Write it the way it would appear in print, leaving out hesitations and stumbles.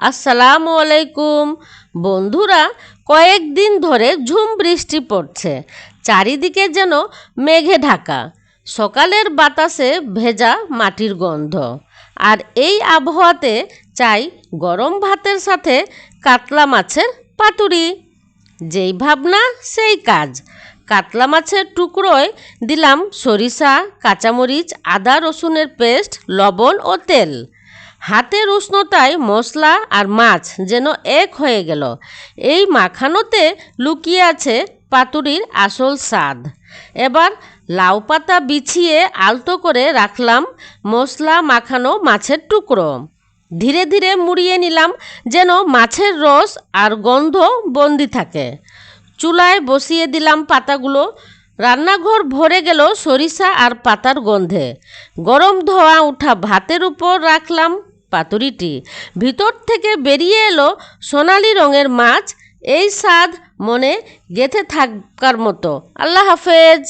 আসসালামু আলাইকুম বন্ধুরা। কয়েকদিন ধরে ঝুম বৃষ্টি পড়ছে, চারিদিকে যেন মেঘে ঢাকা। সকালের বাতাসে ভেজা মাটির গন্ধ, আর এই আবহাওয়াতে চাই গরম ভাতের সাথে কাতলা মাছের পাতুরি। যেই ভাবনা সেই কাজ। কাতলা মাছের টুকরোয় দিলাম সরিষা, কাঁচামরিচ, আদা রসুনের পেস্ট, লবণ ও তেল। হাতের উষ্ণতায় মশলা আর মাছ যেন এক হয়ে গেল। এই মাখানোতে লুকিয়ে আছে পাতুরির আসল স্বাদ। এবার লাউ পাতা বিছিয়ে আলতো করে রাখলাম মশলা মাখানো মাছের টুকরো। ধীরে ধীরে মুড়িয়ে নিলাম যেন মাছের রস আর গন্ধ বন্দি থাকে। চুলায় বসিয়ে দিলাম পাতাগুলো। রান্নাঘর ভরে গেল সরিষা আর পাতার গন্ধে। গরম ধোয়া ওঠা ভাতের উপর রাখলাম পাতুরিটি। ভিতর থেকে বেরিয়ে এলো সোনালি রঙের মাছ। এই স্বাদ মনে গেঁথে থাকার মতো। আল্লাহ হাফেজ।